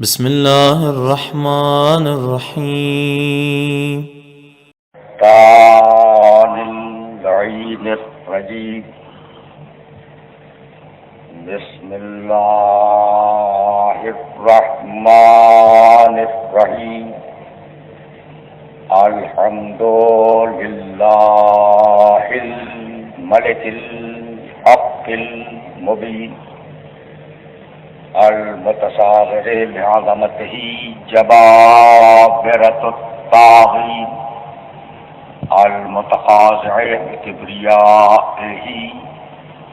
بسم اللہ الرحمن الرحیم تعال العين الرجيم بسم الله الرحمن الرحيم الحمد لله الملك الحق المبين المتصاغر بعظمته جبابرة الطاغين المتخاضع بكبريائه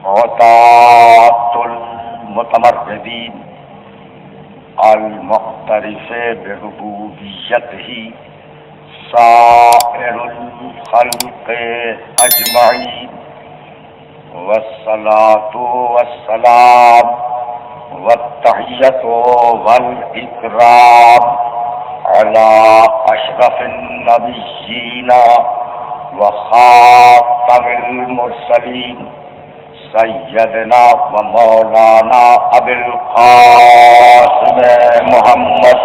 عتاة المتمردين المعترف بربوبيته سائر الخلق أجمعين والصلاة والسلام والتحية والإكرام على أشرف النبيين وخاتم المرسلين سيدنا ومولانا أبي القاسم محمد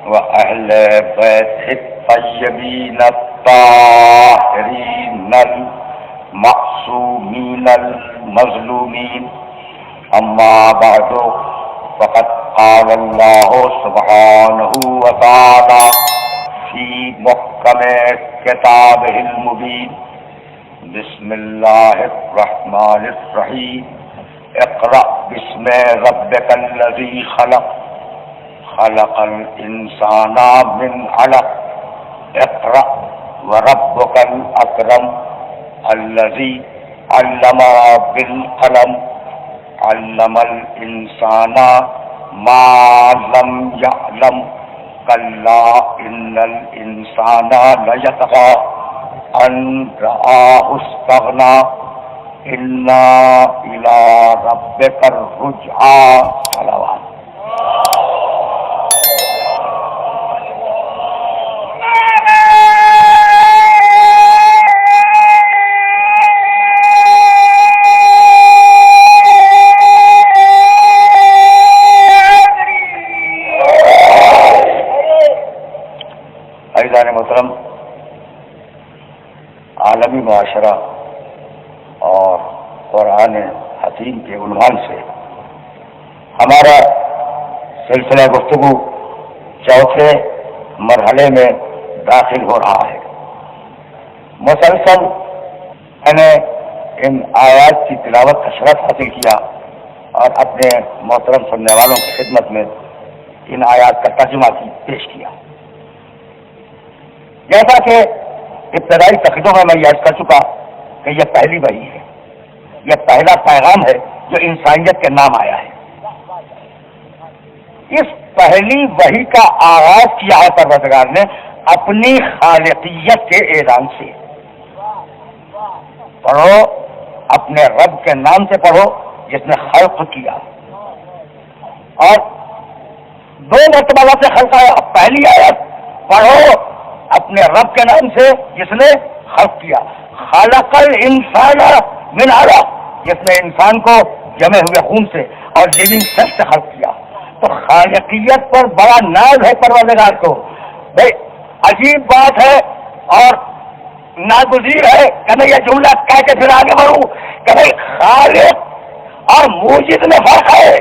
وأهل بيته الطيبين الطاهرين المعصومين المظلومين أما بعد فقد قال الله سبحانه وتعالى في محكم كتابه المبين بسم الله الرحمن الرحيم اقرأ باسم ربك الذي خلق خلق الإنسان من علق اقرأ وربك الأكرم الذي علم بالقلم علم الإنسان ما لم يعلم كلا إن الإنسان ليطغى أن رآه استغنى إن إلى ربك الرجعى صلوات محترم، عالمی معاشرہ اور قرآن حکیم کے عنوان سے ہمارا سلسلہ گفتگو چوتھے مرحلے میں داخل ہو رہا ہے۔ مسلسل میں نے ان آیات کی تلاوت کا شرف حاصل کیا اور اپنے محترم سننے والوں کی خدمت میں ان آیات کا ترجمہ پیش کیا۔ جیسا کہ ابتدائی تقریروں میں یہ عرض کر چکا کہ یہ پہلی وحی ہے، یہ پہلا پیغام ہے جو انسانیت کے نام آیا ہے۔ اس پہلی وحی کا آغاز کیا ہے پروردگار نے اپنی خالقیت کے اعلان سے۔ پڑھو، اپنے رب کے نام سے پڑھو جس نے خلق کیا، اور دو مرتبہ سے خلق آیا۔ پہلی آیت پڑھو اپنے رب کے نام سے جس نے خلق کیا، خلق الانسان من علق، جس نے انسان کو جمے ہوئے خون سے اور لیونگ سیل سے خلق کیا۔ تو خالقیت پر بڑا ناز ہے پروردگار کو۔ بھائی عجیب بات ہے اور ناگزیر ہے کہ میں یہ جملہ کہہ کے پھر آگے بڑھوں کہ بھائی خالق اور موجد میں فرق ہے۔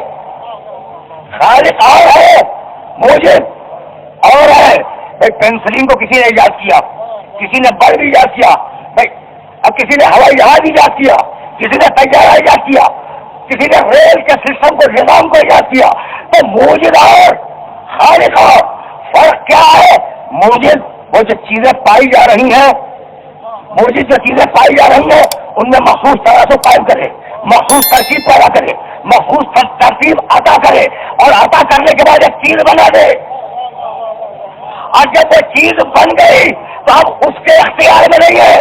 خالق اور ہے، موجد اور ہے۔ پینسلین کو کسی نے ایجاد کیا، کسی نے بلب ایجاد کیا، بھائی اب کسی نے ہوائی جہاز ایجاد کیا، کسی نے طیارہ ایجاد کیا، کسی نے ریل کے سسٹم کو، نظام کو ایجاد کیا۔ تو موجد اور خالق اور فرق کیا ہے؟ موجد وہ جو چیزیں پائی جا رہی ہیں، موجد جو چیزیں پائی جا رہی ہیں ان میں مخصوص تناسب قائم کرے، مخصوص ترکیب پیدا کرے، مخصوص ترتیب عطا کرے اور عطا کرنے کے بعد ایک چیز بنا دے۔ اور جب وہ چیز بن گئی تو اب اس کے اختیار میں نہیں ہے،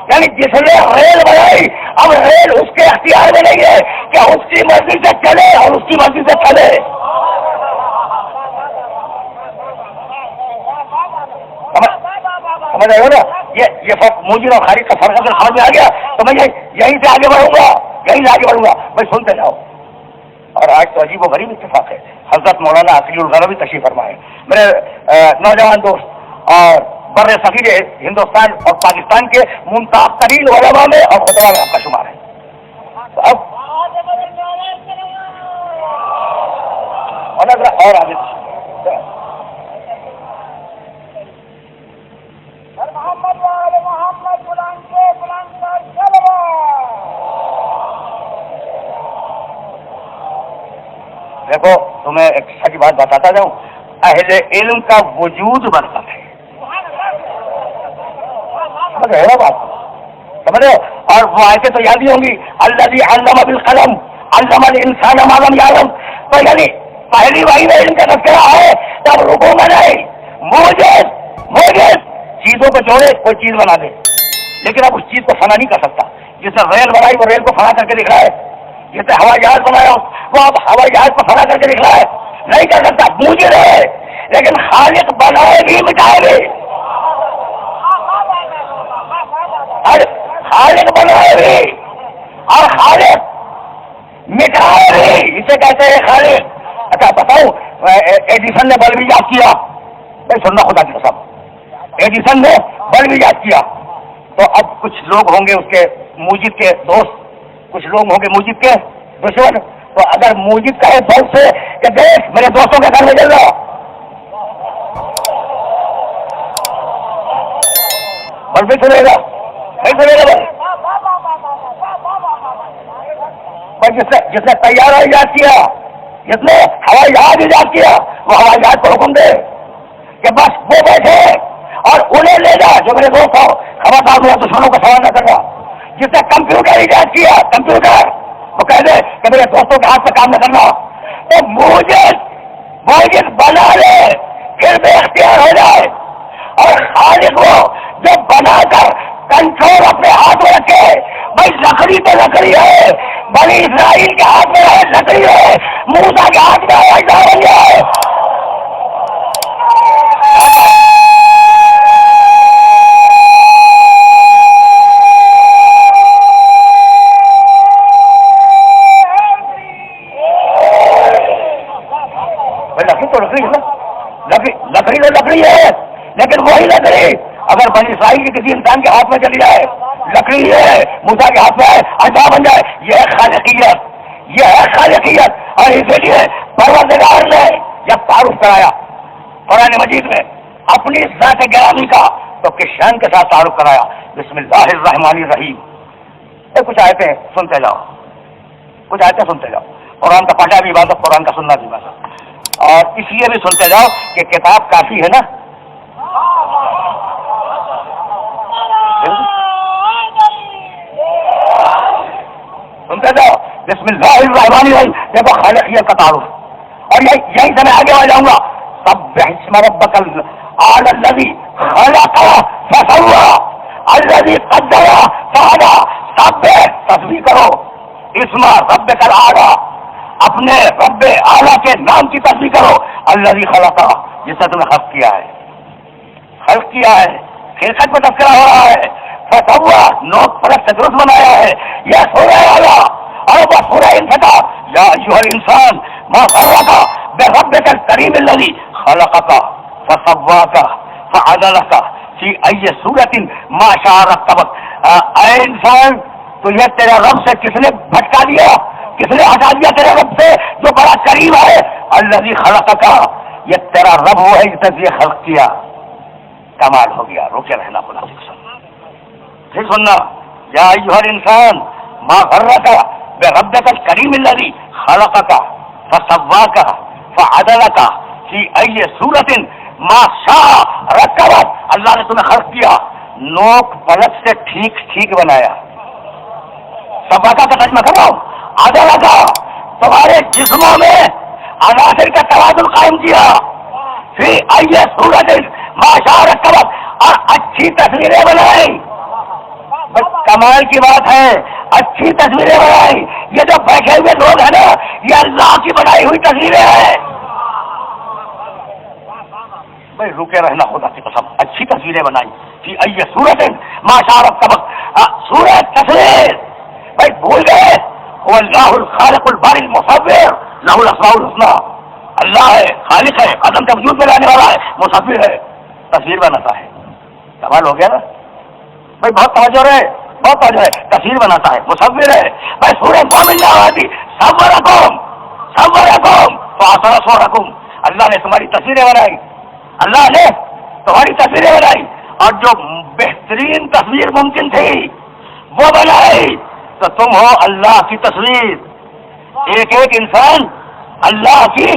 یعنی جس نے ریل بنائی اب ریل اس کے اختیار میں نہیں ہے کہ اس کی مرضی سے چلے اور اس کی مرضی سے چلے۔ سمجھ رہے ہو نا؟ یہ فرق موجود اور خارج کا فرق اگر سمجھ میں آ گیا تو میں یہیں سے آگے بڑھوں گا، یہیں سے آگے بڑھوں گا۔ میں سنتے جاؤ اور آج تو عجیب و غریب اتفاق ہے، حضرت مولانا عقیل الغربی تشریف فرمائے، میرے نوجوان دوست اور بر صغیر ہندوستان اور پاکستان کے ممتاز ترین علماء میں اور خطبہ میں آپ کا شمار ہے۔ تو اب اور آگے دیکھو، تمہیں ایک سچ بات بتاتا جاؤں، اہل علم کا وجود برکت ہے، سمجھ رہے ہو؟ اور وہ آیتیں تو یاد ہی ہوں گی، الذی علم بالقلم علم الانسان ما لم یعلم، تو یعنی پہلی وحی میں علم کا تذکرہ ہے تب رکوع میں نہیں، موجز چیزوں کو جوڑے کوئی چیز بنا دے، لیکن اب اس چیز کو فنا نہیں کر سکتا۔ جس نے ریل بنائی وہ ریل کو فنا کر کے دکھ رہا ہے، جس نے ہوائی جہاز بنایا وہ اب ہوائی جہاز کو فنا کر کے دکھ رہا ہے، نہیں کر سکتا، موجز ہے، لیکن خالق بنائے بھی مٹائے بھی، خالق بنائے بھی اور خالق مٹائے بھی، اسے کہتے ہیں خالق۔ اچھا بتاؤں، ایڈیسن نے بلب ایجاد کیا، نہیں سننا خدا کی قسم، ایڈیسن نے بلب ایجاد کیا، تو اب کچھ لوگ ہوں گے اس کے موجد کے دوست، کچھ لوگ ہوں گے موجد کے دشمن، تو اگر موجد کہے بلب سے کہ دیکھ میرے دوستوں کے گھر میں جل رہا، بلب بھی سنے گا، نہیں سنے گا بھائی۔ جس نے طیارہ ایجاد کیا، جس نے ہوائی جہاز ایجاد کیا، وہ ہوائی جہاز کو حکم دے کہ بس وہ بیٹھے اور انہیں لے جا جو میرے دوست ہو، خبردار ہوا دشمنوں کا سوال نہ کرنا۔ جس نے کمپیوٹر ایجاد کیا، کمپیوٹر، وہ کہہ دے کہ میرے دوستوں کے ہاتھ سے کام نہ کرنا، تو موجد بنا لے پھر بے اختیار ہو جائے، اور خالق وہ جو بنا کر کنٹرول اپنے ہاتھ میں رکھے۔ بھائی لکڑی تو لکڑی ہے، بنی اسرائیل کے ہاتھ میں ہے لکڑی ہے، موسیٰ کے ہاتھ میں ایسا بن جائے۔ لکڑی تو لکڑی ہے، لیکن وہی لکڑی اگر بنی اسرائیل کی کسی انسان کے ہاتھ میں چلی جائے، لکڑی ہے، موسیٰ کے ہاتھ میں ہے، اچھا بن جائے، یہ ہے خالقیت، یہ ہے خالقیت۔ اور اسی لیے پروردگار نے جب تعارف کرایا قرآن مجید میں اپنی ذات گرامی کا، تو کس شان کے ساتھ تعارف کرایا، بسم اللہ الرحمن الرحیم۔ کچھ آیتیں سنتے جاؤ، کچھ آیتیں سنتے جاؤ، قرآن کا پڑھنا بھی عبادت، قرآن کا سننا بھی عبادت، اور اس لیے بھی سنتے جاؤ کہ کتاب کافی ہے نا۔ سنتے جاؤ، بسم اللہ الرحمن الرحیم، دیکھو خالقیت کا تعارف، اور یہیں سے میں آگے آ جاؤں گا، سبح اسم ربک الاعلی الذی خلق فسوی الذی قدر فہدی۔ سبح تسبیح کرو، اسم ربک الاعلی، اپنے رب اعلیٰ کے نام کی تسبیح کرو، الذی خلق، جس نے تمہیں خلق کیا ہے، خلق کیا ہے، خلقت میں تذکرہ ہو رہا ہے، فسوی، نوک پلک سے درست بنایا ہے، یہ سورہ اعلیٰ اور وہ سورہ انفتاح، یا ایھا الانسان ما غرک بربک الکریم الذی خلقک فسواک فعدلک فی ای صورت ما شاء رکبک۔ اے انسان، تجھے تیرے رب سے کس نے بھٹکا دیا، کس نے ہٹا دیا تیرے رب سے جو بڑا قریب ہے، الذی خلقک، یہ تیرا رب وہ ہے جس نے تجھے خلق کیا۔ کمال ہو گیا، روکے رہنا خدا سے قسم، پھر سننا، یا ایھا الانسان ما غرک بربک الکریم الذی خلقک فسواک فعدلک فی ای صورت ما شاء رکبک۔ اللہ نے تمہیں خلق کیا، نوک پلک سے ٹھیک ٹھیک بنایا۔ سواکا کا ترجمہ کر رہا ہوں، عدلک، تمہارے جسموں میں عناصر کا توازن قائم کیا، فی ای صورت ما شاء رکبک، اور اچھی تصویریں بنائی۔ کمال کی بات ہے، اچھی تصویریں بنائی۔ یہ جو بیٹھے ہوئے لوگ ہیں نا، یہ اللہ کی بنائی ہوئی تصویریں ہیں۔ بھائی رکے رہنا خدا کی قسم، اچھی تصویریں بنائی، فی ای صورت ما شاء رکبک، سورت تصویر۔ بھائی بھول گئے، هو اللہ الخالق الباری المصور، لہو الاسماء الحسنی، اللہ ہے، خالق ہے، قدم سے وجود میں لانے والا ہے، مصور ہے، تصویر بناتا ہے. سوال ہو گیا نا بھائی، بہت توجہ ہے، بہت توجہ ہے. تصویر بناتا ہے، مصور ہے. بھائی سورہ مومن میں آتی صورکم فاحسن صورکم، اللہ نے تمہاری تصویریں بنائی، اللہ نے تمہاری تصویریں بنائی، اور جو بہترین تصویر ممکن تھی وہ بنائی. تو تم ہو اللہ کی تصویر، ایک ایک انسان اللہ کی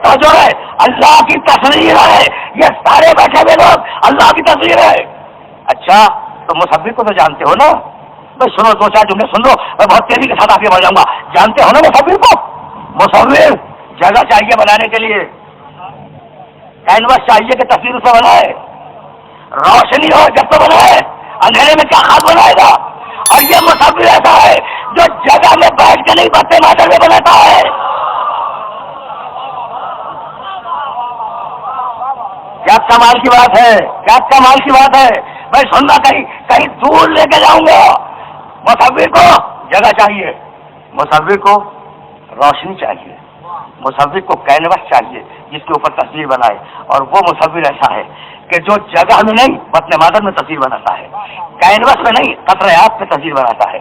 توجہ ہے، اللہ کی تصویر ہے. یہ سارے بیٹھے ہوئے لوگ اللہ کی تصویر ہے. اچھا تو مصور کو تو جانتے ہو نا؟ تو سنو، دو چار جملے سن لو، میں بہت تیزی کے ساتھ آگے بڑھ جاؤں گا. جانتے ہو نا مصور کو؟ مصور جگہ چاہیے بنانے کے لیے، کینوس چاہیے کہ تصویر اسے بنائے، روشنی ہو جب تو بنائے، اندھیرے میں کیا خاص بنائے گا. اور یہ مصور ایسا ہے جو جگہ میں بیٹھ کے نہیں بتے مادر میں بناتا ہے. کیا کمال کی بات ہے، کیا کمال کی بات ہے. میں سننا کہیں دور لے کے جاؤں گا. مصور کو جگہ چاہیے، مصور کو روشنی چاہیے، مصور کو کینوس چاہیے جس کے اوپر تصویر بنائے. اور وہ مصور ایسا ہے کہ جو جگہ میں نہیں بطن مادر میں تصویر بناتا ہے، کینوس میں نہیں قطرے آب پہ تصویر بناتا ہے،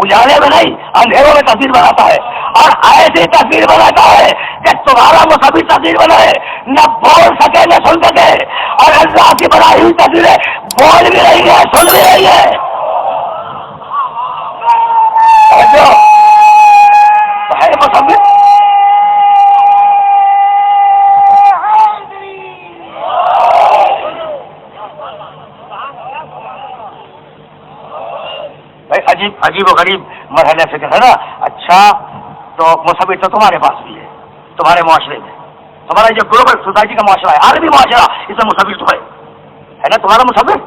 اجالے میں نہیں اندھیروں میں تصویر بناتا ہے. اور ایسی تصویر بناتا ہے کہ تمہارا مصور تصویر بنائے نہ بول سکے نہ سن سکے. اور اللہ کی بنائی ہوئی تصویریں بول بھی رہی ہے، سن بھی رہی ہے. مصور عجیب و غریب مرحلے سے ہے نا. اچھا تو مصور تو تمہارے پاس بھی ہے، تمہارے معاشرے میں، تمہارا جو گلوبل سوسائٹی کا معاشرہ ہے، عالمی معاشرہ، اس میں مصور تو ہے نا تمہارا مصور.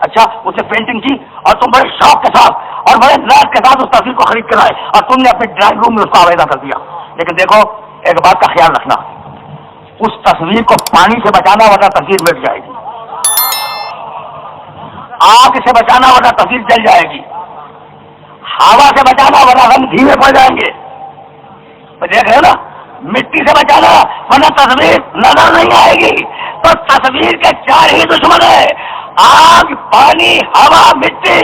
اچھا اسے پینٹنگ کی اور تم بڑے شوق کے ساتھ اور بڑے ناز کے ساتھ اس تصویر کو خرید کر لائے اور تم نے اپنے ڈرائنگ روم میں اس کو آویزہ کر دیا. لیکن دیکھو ایک بات کا خیال رکھنا، اس تصویر کو پانی سے بچانا ورنہ تصویر مٹ جائے گی، آگ سے بچانا ورنہ تصویر جل جائے گی، ہوا سے بچانا ورنہ ہم دھیمے پڑ جائیں گے. دیکھ رہے نا، مٹی سے بچانا ورنہ تصویر نظر نہیں آئے گی. تو تصویر کے چار ہی دشمن ہیں، آگ، پانی، ہوا، مٹی.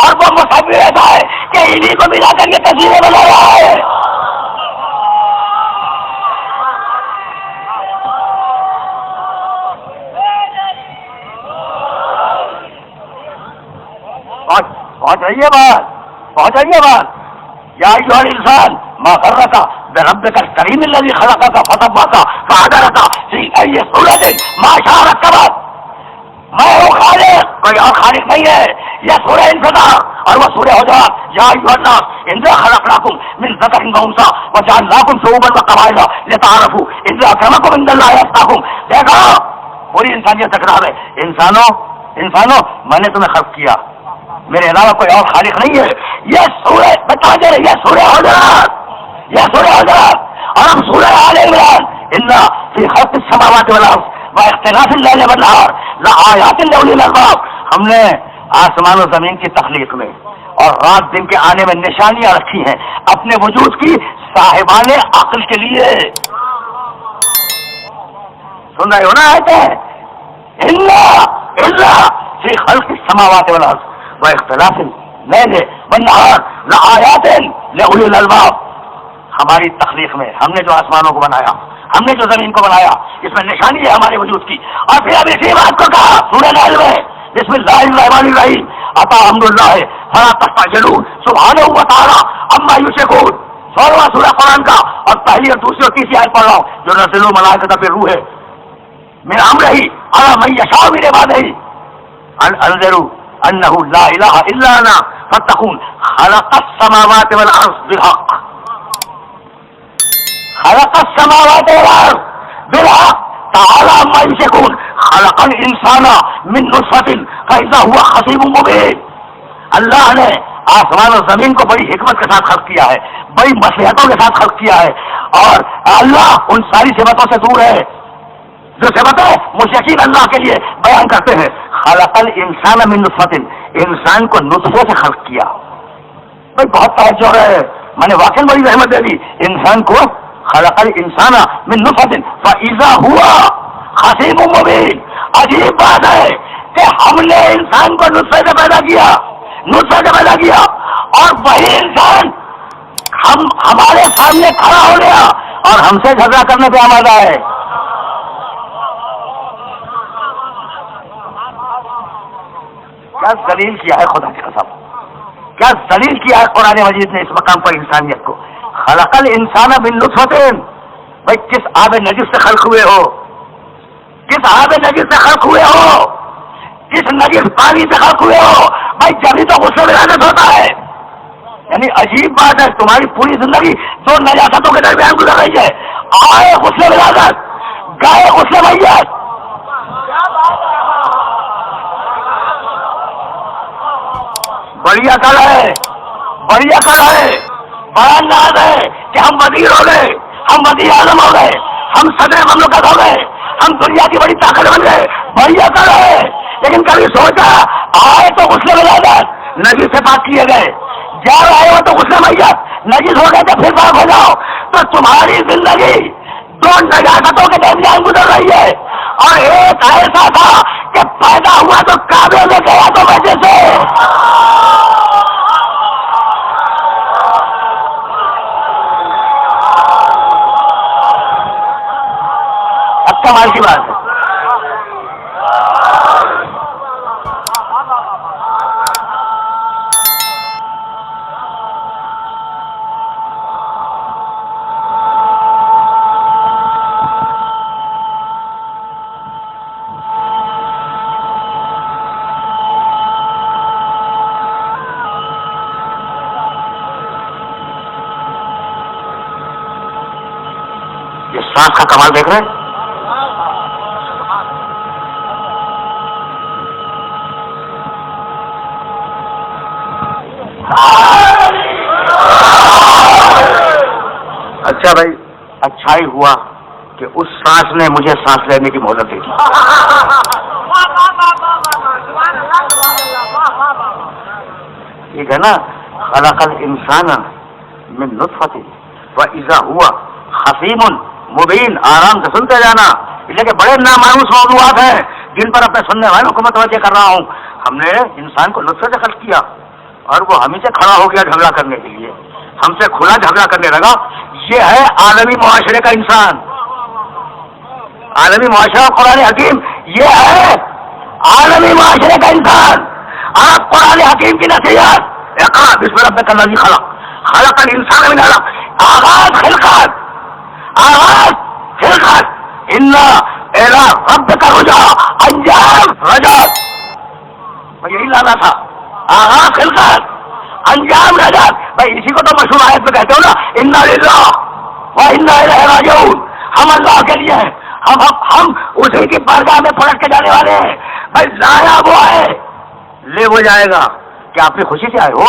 اور وہ مصور ایسا ہے کہ انہیں کو ملا کر کے تصویریں بنا رہا ہے. پہنچ رہی ہے بات، پہنچ رہی ہے بات. یا ایھا الانسان ما غرک بربک الکریم الذی خلقک فسواک فعدلک فی ای صورۃ ما شاء رکبک. میں ہوں خالق، کوئی اور خالق نہیں ہے. یہ سورہ انفطار اور وہ سورہ حجرات. یا ایھا الناس انا خلقناکم من ذکر و انثی وجعلناکم شعوبا وقبائل لتعارفوا ان اکرمکم عند اللہ اتقاکم. دیکھو پوری انسانیت تک رہا ہے. انسانوں میں نے تمہیں خلق کیا، میرے علاوہ کوئی اور خالق نہیں ہے. یہ سورہ بتا دے رہے، یہ سورہ حجرات، یہ سورہ حجرات. اور ہم سورہ آل عمران انا فی خلق السماوات والارض واختلاف اللیل والنہار لآیات لأولی الالباب. ہم نے آسمان و زمین کی تخلیق میں اور رات دن کے آنے میں نشانیاں رکھی ہیں اپنے وجود کی صاحبان عقل کے لیے. سن رہے ہو نا آیتیں؟ الا فی خلق السماوات والارض واختلاف اللیل والنہار لآیات لأولی الالباب. ہماری تخلیق میں ہم نے جو آسمانوں کو بنایا، ہم نے جو زمین کو بنایا، اس میں نشانی ہے ہمارے وجود کی. اور پھر اب اسی بات کو کہا سورہ نحل میں بسم اللہ الرحمن الرحیم عطا حمد اللہ فلا تستعجلوا سبحانہ وتعالی عما یشرکون. 16واں سورہ قرآن کا، اور پہلی اور دوسری اور تیسری آیت پڑھ رہا ہوں. جو نزل الملائکۃ بالروح من امرہ علی من یشاء من عبادہ انذروا انہ لا الہ الا انا فاتقون خلق السماوات والارض بالحق. خلق السماوات والارض بالحق تعالی عما یشرکون. خلق الانسان من نطفۃ فاذا هو خصیم مبین. اللہ نے آسمان و زمین کو بڑی حکمت کے ساتھ خلق کیا ہے، بڑی مصلحتوں کے ساتھ خلق کیا ہے. اور اللہ ان ساری صفتوں سے دور ہے جو صفتیں مشرکین اللہ کے لیے بیان کرتے ہیں. خلق الانسان من نطفۃ، انسان کو نطفے سے خلق کیا. بھائی بہت توجہ ہے، میں نے واقعی بڑی رحمت دے دی. انسان کو خلق الانسان من نطفۃ فاذا هو خصیم مبین. عجیب بات ہے کہ ہم نے انسان کو نطفے سے پیدا کیا اور وہی انسان ہمارے سامنے کھڑا ہو گیا اور ہم سے جھگڑا کرنے پہ آمادہ ہے. کیا ذلیل کیا ہے خدا کی قسم, کیا ذلیل کیا ہے قرآن مجید نے اس مقام پر انسانیت کو. خلق الانسان من نطفۃ, بھائی کس آب نجس سے خلق ہوئے ہو, کس آب نجس سے خلق ہوئے ہو, کس نجس پانی سے خلق ہوئے ہو, بھائی جبھی تو غصے ولادت ہوتا ہے. یعنی عجیب بات ہے, تمہاری پوری زندگی دو نجاستوں کے درمیان گزر رہی ہے. آئے غصے ولادت, گائے غصے میت. بڑی عقل ہے, بڑا ناز ہے کہ ہم وزیر ہو گئے, ہم وزیر اعظم ہو گئے, ہم صدر مملکت ہو گئے, ہم دنیا کی بڑی طاقت بن گئے. بڑی عقل ہے, لیکن کبھی سوچا آئے تو غسل ولادت نجس سے پاک کیے گئے, جا رہے ہو تو غسل میت نجس ہو گئے تو پھر پاک ہو جاؤ. تو تمہاری زندگی دو نجاستوں کے درمیان گزر رہی ہے. اور ایک ایسا تھا کہ پیدا ہوا تو کعبے میں گیا تو وجہ سے. کمال کی بات ہے. یہ سانس کا کمال دیکھ رہے ہیں. اچھا بھائی, اچھا ہی ہوا کہ اس سانس نے مجھے سانس لینے کی مہلت دے دی. ٹھیک ہے نا. خلق الانسان من نطفۃ فاذا هو خصیم مبین. آرام سے سنتے جانا, اس لیے کہ بڑے نامانوس موضوعات ہیں جن پر اپنے سننے والوں کو متوجہ کر رہا ہوں. ہم نے انسان کو نطفے سے خلق کیا اور وہ ہم ہی سے کھڑا ہو گیا جھگڑا کرنے کے لیے, ہم سے کھلا جھگڑا کرنے لگا. یہ ہے عالمی معاشرے کا انسان, عالمی معاشرہ. قرآن حکیم یہ ہے عالمی معاشرے کا انسان. آپ قرآن حکیم کی نصیحت, اقرأ بسم ربک الذی خلق, خلق الانسان من علق. آغاز خلقت, انا الی ربک الرجعی, انجام رجعت. یہی لانا تھا, آغاز خلقت انجام رجعت. بھائی اسی کو تو مشہور آیت میں کہتے ہو نا, انا للہ و انا الیہ راجعون. ہم اللہ کے لیے ہیں, ہم اسی کی بارگاہ میں پلٹ کے جانے والے ہیں. بھائی لایا وہ ہے, لے وہ جائے گا. کیا آپ کی خوشی سے آئے ہو؟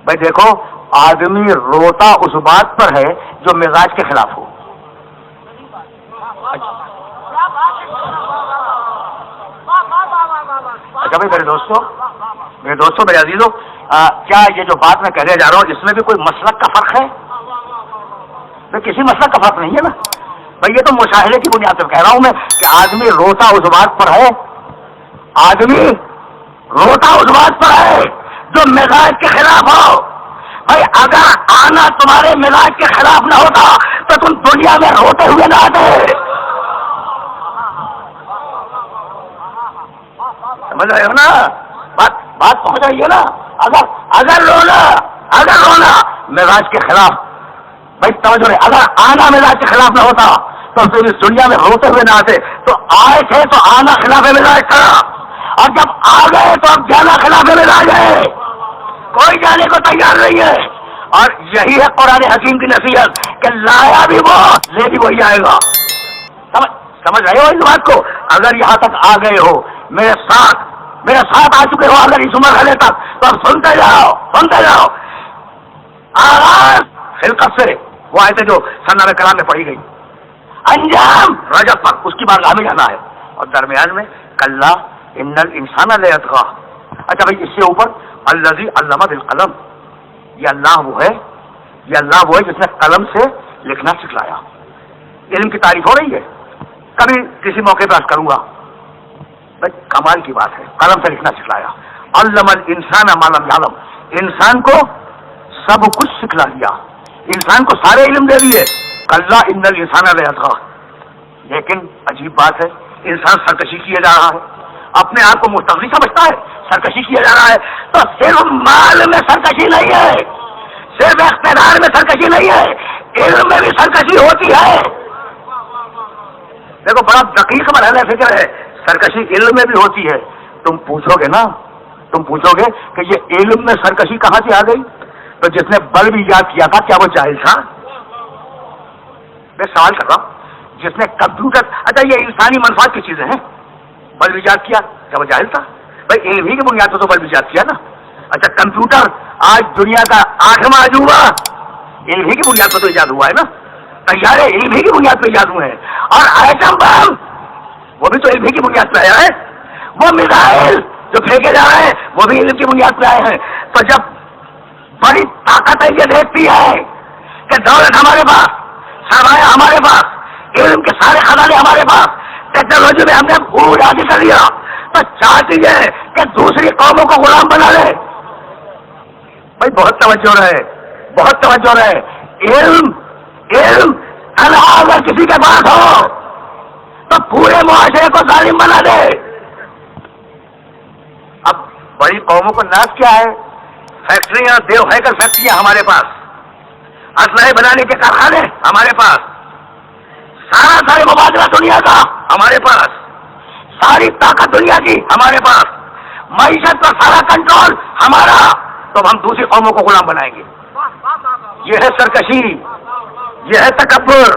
بھائی دیکھو, آدمی روتا اس بات پر ہے جو مزاج کے خلاف ہو. اچھا بھائی میرے دوستوں میرے عزیزوں, کیا یہ جو بات میں کہنے جا رہا ہوں اس میں بھی کوئی مسلک کا فرق ہے؟ کسی مسلک کا فرق نہیں ہے نا بھائی. یہ تو مشاہدے کی بنیاد پر کہہ رہا ہوں میں کہ آدمی روتا اس بات پر ہے, آدمی روتا اس بات پر ہے جو مزاج کے خلاف ہو. بھائی اگر آنا تمہارے مزاج کے خلاف نہ ہوتا تو تم دنیا میں روتے ہوئے نہ آتے. سمجھ رہے ہو نا بات پہنچ رہی ہے نا. اگر رونا مزاج کے خلاف, بھائی توجہ رہے, اگر آنا مزاج کے خلاف نہ ہوتا تو پھر اس دنیا میں روتے ہوئے نہ آتے. تو آئے تھے تو آنا خلاف مزاج تھا, اور جب آ گئے تو اب جانا خلاف مزاج ہے. کوئی جانے کو تیار نہیں ہے. اور یہی ہے قرآن حکیم کی نصیحت کہ لایا بھی وہ, لے بھی وہی آئے گا. سمجھ رہے ہو اس بات کو؟ اگر یہاں تک آ گئے ہو, میرے ساتھ آ چکے ہو اگر اس مرحلے تک, تو اب سنتے جاؤ. آغاز خلقت سے وہ آیت جو سنہ کلام میں پڑھی گئی, انجام رجب پر اس کی بارگاہ میں جانا ہے, اور درمیان میں کلا ان الانسان لیطغی. اچھا بھائی اس سے اوپر الذی علم بالقلم, یہ اللہ وہ ہے جس نے قلم سے لکھنا سکھلایا. علم کی تعریف ہو رہی ہے. کبھی کسی موقع پر عرض کروں گا، بھائی کمال کی بات ہے، قلم سے لکھنا سکھلایا. علم الانسان ما لم یعلم، انسان کو سب کچھ سکھلا دیا، انسان کو سارے علم دے دیے. کلا ان الانسان لیطغی، لیکن عجیب بات ہے، انسان سرکشی کیے جا رہا ہے، اپنے آپ کو مستغنی سمجھتا ہے، سرکشی کیا جا رہا ہے. تو صرف مال میں سرکشی نہیں ہے، صرف اقتدار میں سرکشی نہیں ہے، علم میں بھی سرکشی ہوتی ہے. دیکھو بڑا دقیق مرحلہ فکر ہے، سرکشی علم میں بھی ہوتی ہے. تم پوچھو گے نا، تم پوچھو گے کہ یہ علم میں سرکشی کہاں سے آ گئی، تو جس نے بلب ایجاد کیا تھا کیا وہ جاہل تھا؟ میں سوال کر رہا ہوں، جس نے کمپیوٹر، اچھا یہ انسانی منفعت کی چیزیں ہیں، بلب ایجاد کیا کیا وہ جاہل تھا؟ بھائی علم ہی کی بنیاد پر تو بلب ایجاد کیا نا. اچھا کمپیوٹر آج دنیا کا 8واں عجوبہ، علم ہی کی بنیاد پر تو ایجاد ہوا ہے نا. طیارے علم ہی کی بنیاد پہ ایجاد ہوئے ہیں، اور ایٹم بم وہ بھی تو علم ہی کی بنیاد پہ آیا ہے. وہ میزائل جو پھینکے جا رہے ہیں وہ بھی علم کی بنیاد پہ آئے ہیں. تو جب بڑی طاقت ہے یہ دیکھتی ہے کہ دولت ہمارے پاس، سرمایہ ہمارے پاس، علم کے سارے خزانے ہمارے پاس، ٹیکنالوجی میں ہم نے عروج حاصل کر لیا، تو چاہتی ہے کہ دوسری قوموں کو غلام بنا لے. بھائی بہت توجہ رہے، بہت توجہ رہے. علم علم تنہا اگر کسی کے پاس ہو تو پورے معاشرے کو ظالم بنا دے. اب بڑی قوموں کو ناز کیا ہے؟ فیکٹریاں، دیو ہیکل فیکٹریاں ہمارے پاس، اسلحے بنانے کے کارخانے ہمارے پاس، سارے مبادلہ دنیا کا ہمارے پاس، ساری طاقت دنیا کی ہمارے پاس، معیشت پر سارا کنٹرول ہمارا. تو ہم دوسری قوموں کو غلام بنائیں گے. یہ ہے سرکشی، یہ ہے تکبر.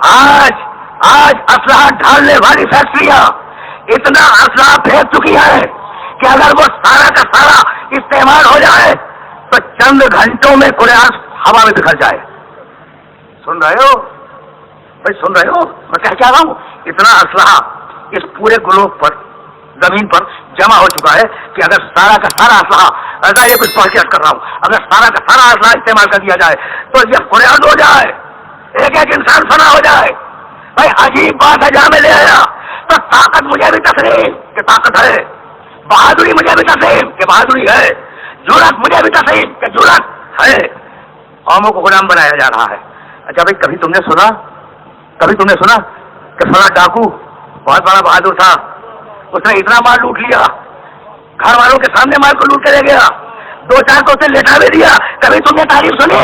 آج اسلحہ ڈھالنے والی فیکٹریاں اتنا اسلحہ پھینک چکی ہے کہ اگر وہ سارا کا سارا استعمال ہو جائے تو چند گھنٹوں میں قریش ہوا میں بکھر جائے. سن رہے ہو بھائی، سن رہے ہو میں کیا کہہ رہا ہوں؟ اتنا اسلحہ اس پورے گلوب پر، زمین پر جمع ہو چکا ہے کہ اگر سارا کا سارا اسلحہ، ایسا یہ کچھ پڑھ کے کر رہا ہوں، اگر سارا کا سارا اسلحہ استعمال کر دیا جائے تو یہ قریش ہو جائے، ایک ایک انسان فنا ہو جائے. بھائی عجیب بات ہے، جہاں میں لے آیا تو طاقت مجھے بھی تسلیم کہ طاقت ہے، بہادری مجھے بھی تسلیم کہ بہادری ہے، جرأت مجھے بھی تسلیم کہ جرأت ہے. قوموں کو غلام بنایا جا رہا ہے. اچھا بھائی کبھی تم نے سنا کہ فلاں ڈاکو بہت بڑا بہادر تھا، اس نے اتنا مال لوٹ لیا، گھر والوں کے سامنے مال کو لوٹ کے لے گیا، 2-4 کو اسے لٹا بھی دیا؟ کبھی تم نے تعریف سنی؟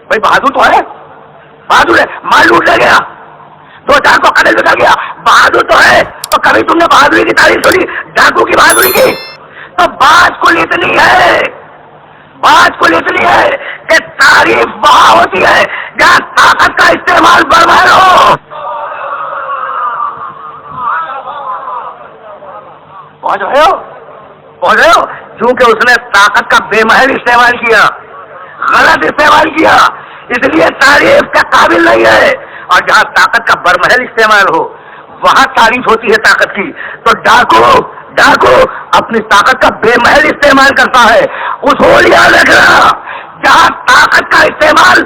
بھائی بہادر تو ہے، بہادر ہے، مال لوٹ لے گیا، 2-4 کو قتل کر گیا، بہادر تو ہے. تو کبھی تم نے بہادری کی تعریف سنی، ڈاکو کی بہادری کی؟ تو بات کل اتنی ہے، بات کل اتنی ہے کہ تعریف وہاں ہوتی ہے جہاں طاقت کا استعمال برباد ہو. پہنچ رہے ہو؟ کیونکہ اس نے طاقت کا بے محل استعمال کیا، غلط استعمال کیا، اس لیے تعریف کا قابل نہیں ہے. اور جہاں طاقت کا برمحل استعمال ہو وہاں تعریف ہوتی ہے طاقت کی. تو ڈاکو اپنی طاقت کا بے محل استعمال کرتا ہے. اصول یاد رکھنا، جہاں طاقت کا استعمال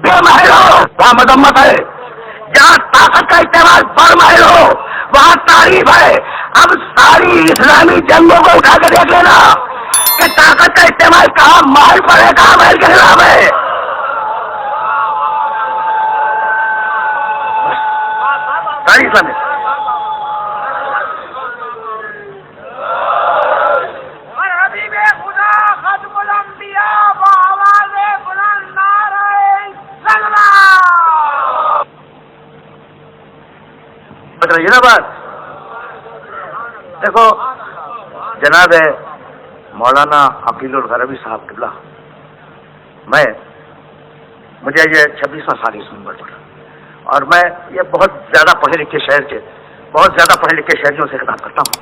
بے محل ہو وہاں مذمت ہے، جہاں طاقت کا استعمال برمحل ہو وہاں تعریف ہے. اب ساری اسلامی جنگوں کو اٹھا کے دیکھ لینا کہ طاقت کا استعمال کہاں محل پر ہے، کہاں محل کے خلاف ہے. ساری اسلامی بتائیے نا بات. دیکھو جناب مولانا عقیل الغربی صاحب قبلہ، مجھے یہ 26واں سال اس منبر پر، اور میں یہ بہت زیادہ پڑھے لکھے شہریوں سے خطاب کرتا ہوں،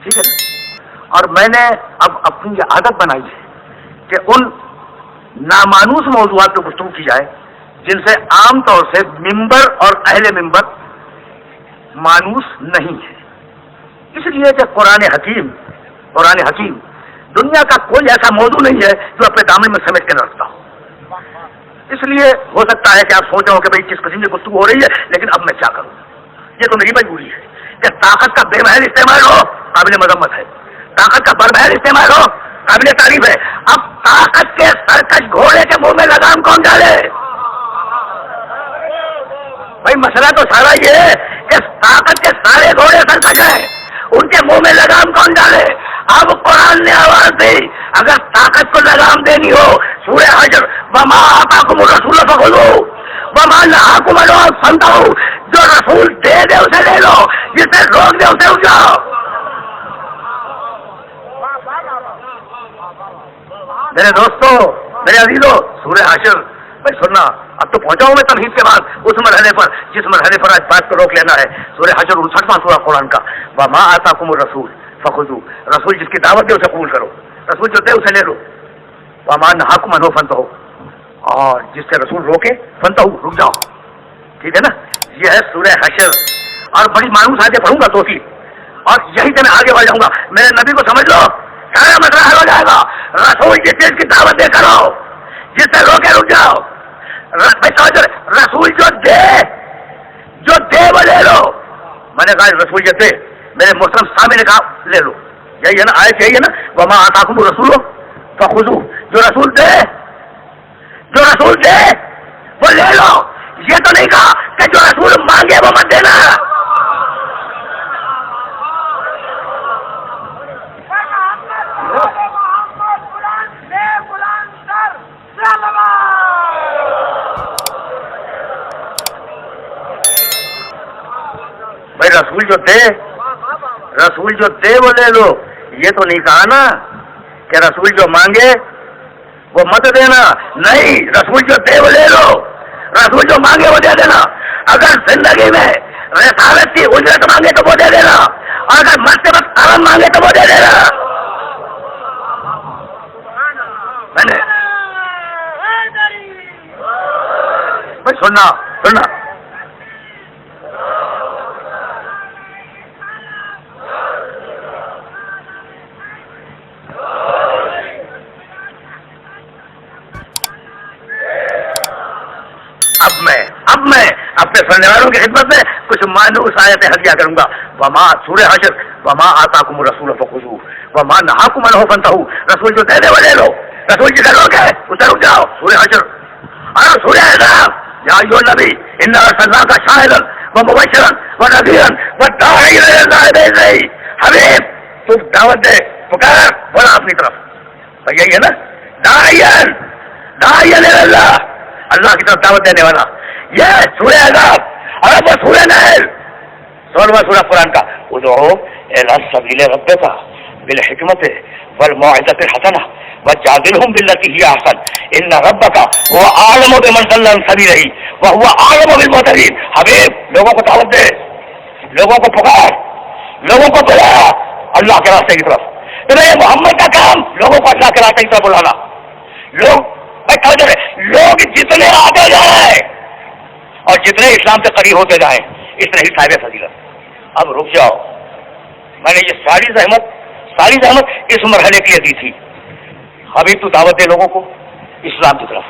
ٹھیک ہے. اور میں نے اب اپنی یہ عادت بنائی ہے کہ ان نامانوس موضوعات پہ گفتگو کی جائے جن سے عام طور سے ممبر اور اہل ممبر مانوس نہیں ہے. اس لیے کہ قرآن حکیم دنیا کا کوئی ایسا موضوع نہیں ہے جو اپنے دامن میں سمیٹ کے نہ رکھتا ہو. اس لیے ہو سکتا ہے کہ آپ سوچ رہے ہو کہ بھائی کس قسم کی گفتگو ہو رہی ہے، لیکن اب میں کیا کروں، یہ تو میری مجبوری ہے کہ طاقت کا بے محل استعمال ہو قابل مذمت ہے، طاقت کا برمحل استعمال ہو قابل تعریف ہے۔ اب طاقت کے سرکش گھوڑے کے منہ میں لگام کون ڈالے؟ بھائی مسئلہ تو سارا یہ ہے کہ طاقت کے سارے گھوڑے سرکش ہیں، ان کے منہ میں لگام کون ڈالے؟ اب قرآن نے آواز دی اگر طاقت کو لگام دینی ہو سورہ حشر وما آتاکم الرسول فخذوہ وما نہاکم عنہ فانتہوا، جو رسول دے دے اسے لے لو، جسے روک دے اسے رک جاؤ۔ میرے دوستو، میرے عزیزو، سورہ حشر بھائی سننا، اب تو پہنچا ہوں میں تمہید کے بعد اس مرحلے پر جس مرحلے پر آج بات کو روک لینا ہے۔ سورہ حشر 59واں سورہ قرآن کا، وما آتاکم الرسول فخذوہ، رسول جس کی دعوت دے اسے قبول کرو، رسول جو دے اسے لے لو، وما نہاکم عنہ فانتہوا، اور جس سے رسول روکے فانتہوا، رک جاؤ، ٹھیک ہے نا۔ یہ ہے سورہ حشر، اور بڑی مانوس آگے پڑھوں گا توفیق، اور یہی سے میں آگے بڑھ جاؤں گا۔ میرے نبی کو سمجھ لو، سارا مسئلہ حل ہو جائے گا۔ رسول جس چیز کی دعوت دے کرو، جس سے روکے رک جاؤ۔ رسول جو دے وہ لے لو۔ میں نے کہا رسول جو دے، میرے محترم سامع نے کہا لے لو، یہی ہے نا آیت، یہی ہے نا، وما آتاکم الرسول فخذوہ، جو رسول دے وہ لے لو۔ یہ تو نہیں کہا کہ جو رسول مانگے وہ مت دینا۔ بھائی رسول جو دے وہ لے لو، یہ تو نہیں کہا نا کہ رسول جو مانگے وہ مت دینا، نہیں، رسول جو دے وہ لے لو، رسول جو مانگے وہ دے دینا۔ اگر زندگی میں رسالت کی اجرت مانگے تو وہ دے دینا، اور اگر مرتبہ کرم مانگے تو وہ دے دینا۔ میں نے بھائی سننا اب میں اپنے سننے والوں کی خدمت میں کچھ مانوس آیتیں ہدیہ کروں گا۔ وما سورہ حشر وما آتاکم الرسول فخذوہ وما نہاکم عنہ فانتہوا، رسول جو دے دے وہ لے لو، رسول جسے روکے اسے رک جاؤ۔ سورہ حشر اور سورہ احزاب، یا ایھا النبی انا ارسلناک شاہدا ومبشرا ونذیرا وداعیا الی اللہ باذنہ، حبیب تو دعوت دے، پکار بولا اپنی طرف، بھائی یہی ہے نا، داعیا الی اللہ، اللہ کی طرف دعوت دینے والا۔ یہ سورہ احزاب اور وہ سورہ نحل 16واں سورہ قرآن کا، ادعو الی سبیل ربک بالحکمت والموعظۃ الحسنہ وجادلہم باللتی ہی احسن ان ربک هو اعلم بمن ضل عن سبیلہ وهو اعلم بالمہتدین۔ حبیب لوگوں کو دعوت دے، لوگوں کو پکار، لوگوں کو بلا اللہ کے راستے کی طرف۔ تو یہ محمد کا کام لوگوں کو اللہ کے راستے کی طرف بلانا۔ لوگ جتنے آگے جائیں اور جتنے اسلام سے قریب ہوتے جائیں اتنے ہی صاحب فضیلت۔ اب رک جاؤ، میں نے یہ ساری زحمت اس مرحلے کے لیے دی تھی۔ ابھی تو دعوت دے لوگوں کو اسلام کی طرف۔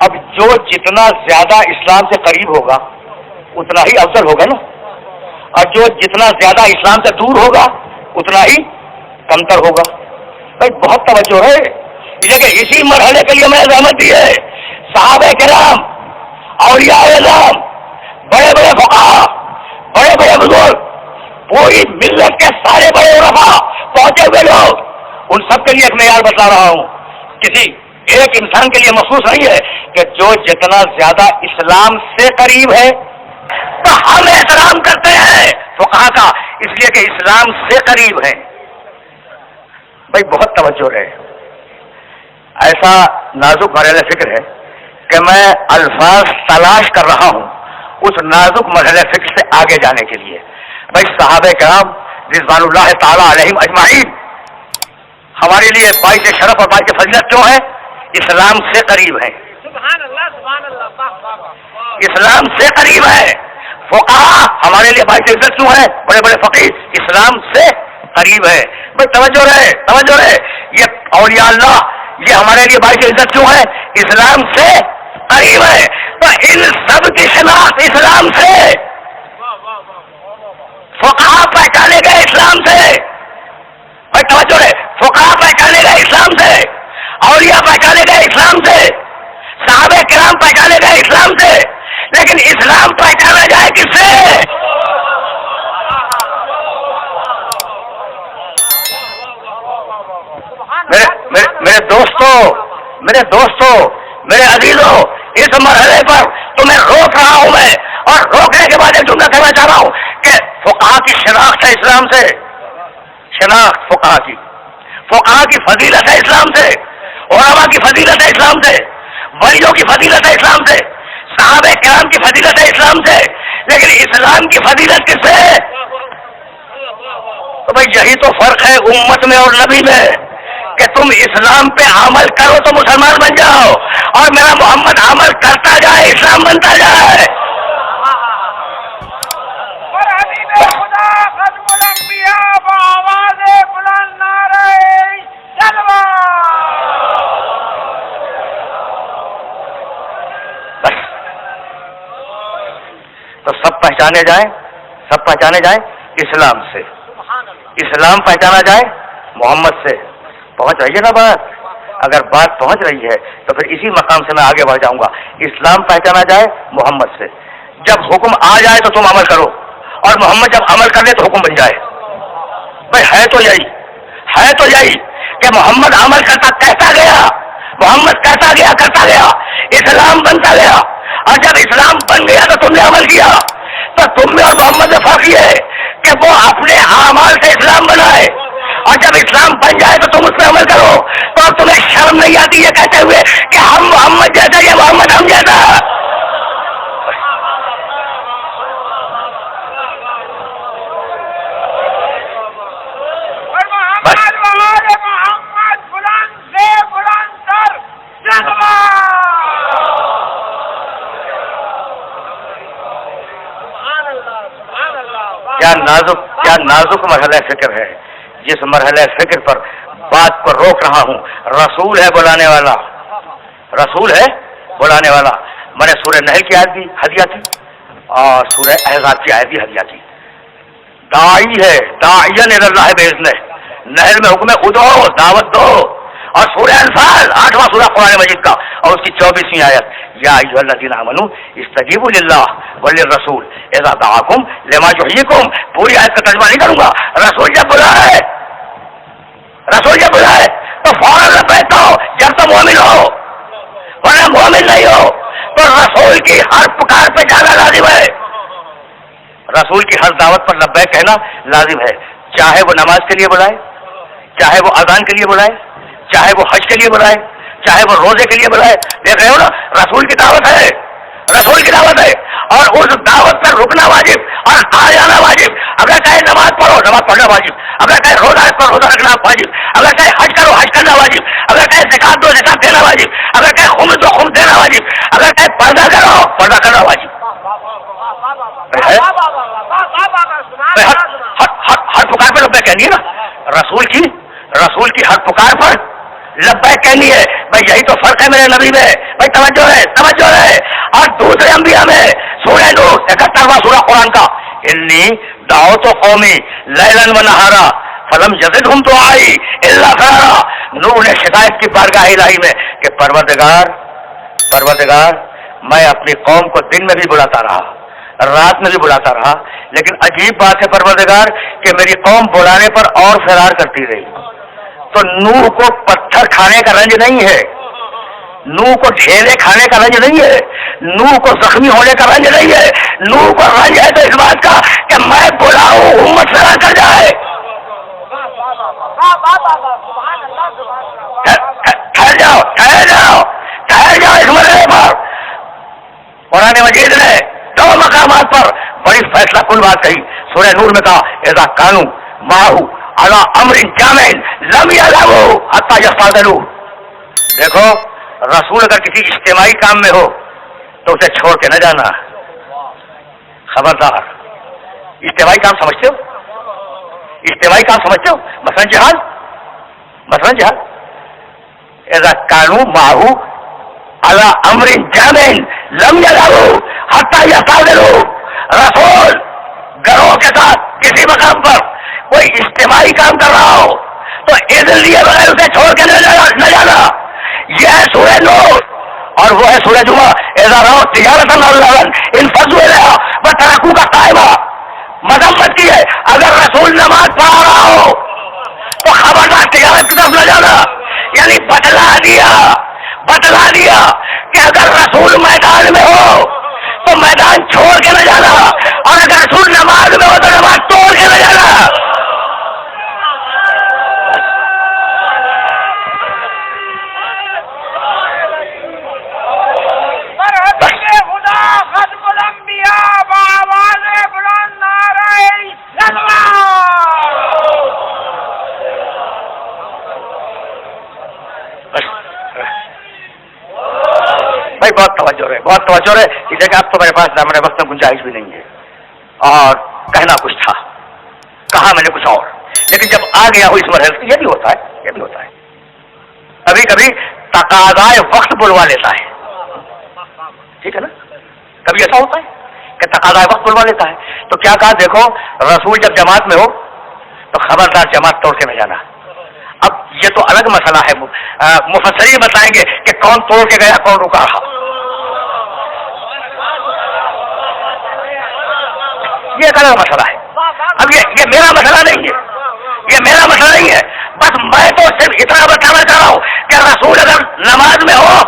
اب جو جتنا زیادہ اسلام سے قریب ہوگا اتنا ہی افضل ہوگا نا، اور جو جتنا زیادہ اسلام سے دور ہوگا اتنا ہی کمتر ہوگا۔ بھائی بہت توجہ ہے، لیکن اسی مرحلے کے لیے میں نے زحمت دی ہے۔ صحابہ کرام، اولیاء اعظام، بڑے بڑے فقہا، بڑے بڑے بزرگ، پوری ملت کے سارے بڑے علماء، پہنچے ہوئے لوگ، ان سب کے لیے ایک معیار بتلا رہا ہوں۔ کسی ایک انسان کے لیے مخصوص نہیں ہے کہ جو جتنا زیادہ اسلام سے قریب ہے تو ہم احترام کرتے ہیں فقہا کا، اس لیے کہ اسلام سے قریب ہے۔ بھائی بہت توجہ رہے، ایسا نازک مرحلہ فکر ہے کہ میں الفاظ تلاش کر رہا ہوں اس نازک مرحلہ فکر سے آگے جانے کے لیے۔ بھائی صحابہ کرام رضوان اللہ تعالی علیہم اجمعین ہمارے لیے باعث شرف اور باعث فضیلت کیوں ہے؟ اسلام سے قریب ہے، اسلام سے قریب ہے۔ فقہا ہمارے لیے باعث عزت کیوں ہے؟ بڑے بڑے فقیہ اسلام سے قریب ہے۔ بھائی توجہ رہے، یہ اولیاء اللہ یہ ہمارے لیے باعث عزت کیوں ہے؟ اسلام سے قریب ہے، تو ان سب کی شناخت اسلام سے، فقہا پہچانے گئے اسلام سے، بھائی توجہ ہے، فقہا پہچانے گئے اسلام سے، اولیاء پہچانے گئے اسلام سے، صحابہ کرام پہچانے گئے اسلام سے، لیکن اسلام پہچانا جائے کس سے؟ میرے دوستوں میرے عزیزوں، اس مرحلے پر تمہیں روک رہا ہوں میں، اور روکنے کے بعد ایک جملہ کہنا چاہ رہا ہوں کہ فقہا کی شناخت ہے اسلام سے، شناخت فقہا کی فضیلت ہے اسلام سے، علماء کی فضیلت ہے اسلام سے، ولیوں کی فضیلت ہے اسلام سے، صحابہ کرام کی فضیلت ہے اسلام سے، لیکن اسلام کی فضیلت کس سے؟ تو بھائی یہی تو فرق ہے امت میں اور نبی میں، کہ تم اسلام پہ عمل کرو تو مسلمان بن جاؤ، اور میرا محمد عمل کرتا جائے اسلام بنتا جائے۔ بس تو سب پہچانے جائیں اسلام سے، اسلام پہچانا جائے محمد سے۔ پہنچ رہی ہے نا بات؟ اگر بات پہنچ رہی ہے تو پھر اسی مقام سے میں آگے بڑھ جاؤں گا۔ اسلام پہچانا جائے محمد سے، جب حکم آ جائے تو تم عمل کرو، اور محمد جب عمل کر لے تو حکم بن جائے۔ بھائی ہے تو یہی کہ محمد عمل کہتا گیا، محمد کہتا گیا کرتا گیا، اسلام بنتا گیا، اور جب اسلام بن گیا تو تم نے عمل کیا۔ تو تم میں اور محمد میں فرق یہ ہے کہ وہ اپنے اعمال سے اسلام بنائے، اور جب اسلام بن جائے تو تم اس پہ عمل کرو۔ تو تمہیں شرم نہیں آتی یہ کہتے ہوئے کہ ہم محمد جیسا، یہ محمد ہم جیسا؟ کیا نازک مرحلہ فکر ہے، جس مرحلہ فکر پر بات کو روک رہا ہوں۔ رسول ہے بلانے والا، میں نے سورہ نحل کی آیت بھی ہدیہ کی اور سورہ احزاب کی آیت بھی ہدیہ کی۔ داعی ہے، داعین الی اللہ باذنہ، نحل میں حکم ہے ادعو، دعوت دو، اور سورہ انفال 8واں سورہ قرآن مجید کا اور اس کی 24ویں آیت، یا ایھا الذین آمنوا استجیبوا للہ وللرسول اذا دعاکم لما یحییکم۔ پوری آیت کا ترجمہ نہیں کروں گا۔ رسول جب بلائے تو فوراً لبیک کہو جب تو مومن ہو، ورنہ مومن نہیں ہو تو رسول کی ہر پکار پہ جانا لازم ہے، رسول کی ہر دعوت پر لبیک کہنا لازم ہے، چاہے وہ نماز کے لیے بلائے، چاہے وہ اذان کے لیے بلائے، چاہے وہ حج کے لیے بلائے، چاہے وہ روزے کے لیے بلائے۔ دیکھ رہے ہو نا، رسول کی دعوت ہے، اور اس دعوت پر رکنا واجب اور آ جانا واجب۔ اگر کہے نماز پڑھو، نماز پڑھنا واجب، اگر کہے روزہ رکھو، روزہ رکھنا واجب، اگر کہے حج کرو، حج کرنا واجب، اگر کہے زکات دو، زکات دینا واجب، اگر کہے خمس دو، خمس دینا واجب، اگر کہے پردہ کرو، پردہ کرنا واجب۔ ہر پکار پر لبیک کہنی ہے نا، رسول کی ہر پکار پر لبیک کہنی ہے۔ بھائی یہی تو فرق ہے میرے نبی میں، بھائی توجہ ہے۔ اور دوسرے انبیاء میں سورہ نور 71واں سورہ قرآن کا، انی دعوت قومی لیلا و نہارا فلم یزدہم دعائی الا فرارا۔ نور نے شکایت کی بارگاہ الہی میں کہ پروردگار میں اپنی قوم کو دن میں بھی بلاتا رہا، رات میں بھی بلاتا رہا، لیکن عجیب بات ہے پروردگار کہ میری قوم بلانے پر اور فرار کرتی رہی۔ تو نوح کو پتھر کھانے کا رنج نہیں ہے، نوح کو ڈھیلے کھانے کا رنج نہیں ہے، نوح کو زخمی ہونے کا رنج نہیں ہے، نوح کو رنج ہے تو اس بات کا کہ میں بلاؤں امت فرار کر جائے۔ ٹھہر جاؤ اس مرحلے پر۔ قرآن مجید نے 2 مقامات پر بڑی فیصلہ کن بات کہی۔ سورہ نور میں کہا اذا کانوا معہ علی امر جامع لم یلغوا حتی یستأذنوا۔ دیکھو، رسول اگر کسی اجتماعی کام میں ہو تو اسے چھوڑ کے نہ جانا، خبردار۔ اجتماعی کام سمجھتے ہو؟ مثلا جہاد اذا کانوا معہ علی امر جامع لم یذهبوا حتی یستأذنوا. رسول گھروں کے ساتھ کسی مقام پر کوئی اجتماعی کام کر رہا ہو تو اذن لیے بغیر اسے چھوڑ کے نہ جانا. یہ ہے سورہ نور اور وہ ہے سورہ جمعہ. اذا رأوا تجارۃ او لهوا انفضوا الیہا وترکوک قائما. مذمت کی ہے اگر رسول نماز پڑھا رہا ہو تو خبردار تجارت کی طرف نہ جانا. یعنی بتلا دیا کہ اگر رسول میدان میں ہو تو میدان چھوڑ کے نہ جانا اور اگر رسول نماز میں ہو تو نماز توڑ کے نہ جانا. بھائی بہت توجہ ہے. یہ دیکھیں اب تو میرے پاس میرے وقت میں گنجائش بھی نہیں ہے اور کہنا کچھ تھا کہا میں نے کچھ اور, لیکن جب آ گیا ہوں اس مرحلے سے یہ بھی ہوتا ہے کبھی کبھی تقاضائے وقت بلوا لیتا ہے. ٹھیک ہے نا, کبھی ایسا ہوتا ہے کہ تقاضائے وقت بلوا لیتا ہے. تو کیا کہا دیکھو رسول جب جماعت میں ہو تو خبردار جماعت توڑ کے نہ جانا. اب یہ تو الگ مسئلہ ہے, مفسرین بتائیں گے کہ کون توڑ کے گیا کون رکا رہا. یہ ایک الگ مسئلہ ہے. اب یہ میرا مسئلہ نہیں ہے, بس میں تو صرف اتنا بتانا چاہ رہا ہوں کہ رسول اگر نماز میں ہو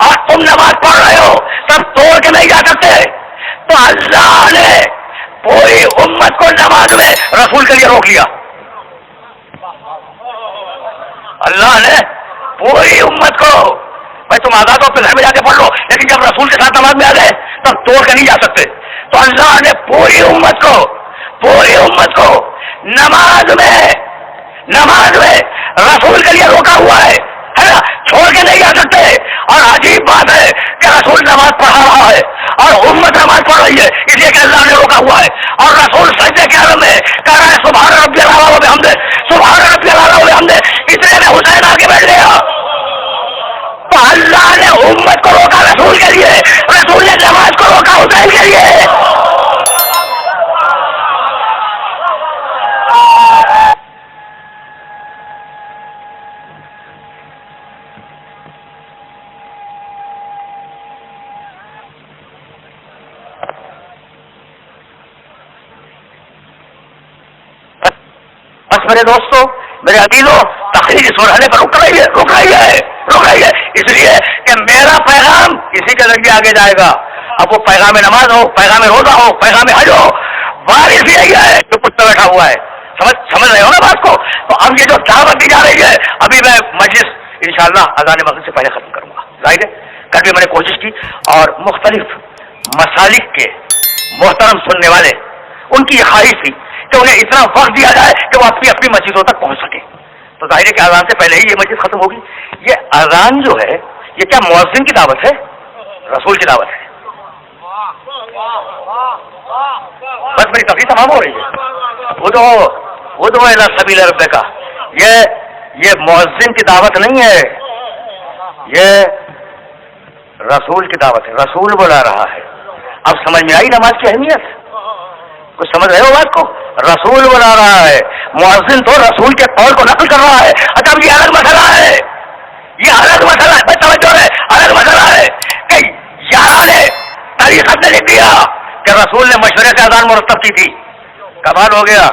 اور تم نماز پڑھ رہے ہو تب توڑ کے نہیں جا سکتے. تو اللہ نے پوری امت کو نماز میں رسول کے لیے روک لیا. اللہ نے پوری امت کو, بھائی تم آزاد ہو پھر گھر میں جا کے پڑھ لو, لیکن جب رسول کے ساتھ نماز میں آ گئے تب توڑ کے نہیں جا سکتے. تو اللہ نے پوری امت کو نماز میں رسول کے لیے روکا ہوا ہے نا, چھوڑ کے نہیں جا سکتے. اور عجیب بات ہے کہ رسول نماز پڑھا رہا ہے اور امت نماز پڑھ رہی ہے, اس لیے کہ اللہ نے روکا ہوا ہے. اور رسول سجدے کے عالم میں کہہ رہا ہے سبحان ربی الاعلی و بحمدہ, سبحان ربی الاعلی و بحمدہ. اتنے میں حسین آ کے بیٹھ گیا. تو اللہ نے امت کو روکا رسول کے لیے, رسول نے نماز کو روکا حسین کے لیے. بس میرے دوستوں, میرے عزیزوں, تقریر اس مرحلے پر رک رہی ہے اس لیے کہ میرا پیغام اسی کے ذریعے آگے جائے گا. اب وہ پیغام نماز ہو, پیغام روزہ ہو, پیغام حج ہو, وارث بھی یہی ہے جو کچھ بیٹھا ہوا ہے. سمجھ رہے ہو نا بات کو؟ تو اب یہ جو دعوت دی جا رہی ہے, ابھی میں مجلس انشاءاللہ اذان مغرب سے پہلے ختم کروں گا. ظاہر ہے کل بھی میں نے کوشش کی اور مختلف مسالک کے محترم سننے والے ان کی یہ خواہش تھی کہ انہیں اتنا وقت دیا جائے کہ وہ اپنی اپنی مسجدوں تک پہنچ سکے. تو ظاہر ہے کہ اذان سے پہلے ہی یہ مجلس ختم ہوگی. یہ اذان جو ہے یہ کیا مؤذن کی دعوت ہے؟ رسول کی دعوت ہے. بس میری تقریر تمام ہو رہی ہے. وہ جو ہے سبیل ربک کا یہ مؤذن کی دعوت نہیں ہے, یہ رسول کی دعوت ہے. رسول بلا رہا ہے. اب سمجھ میں آئی نماز کی اہمیت؟ کچھ سمجھ رہے ہو بات کو؟ رسول بلا رہا ہے, مؤذن تو رسول کے قول کو نقل کر رہا ہے. اچھا اب یہ الگ مسئلہ ہے, بھائی توجہ ہے, الگ مسئلہ ہے کہ یار نے تاریخ نے لکھ دیا کہ رسول نے مشورے سے اذان مرتب کی تھی. کمال ہو گیا,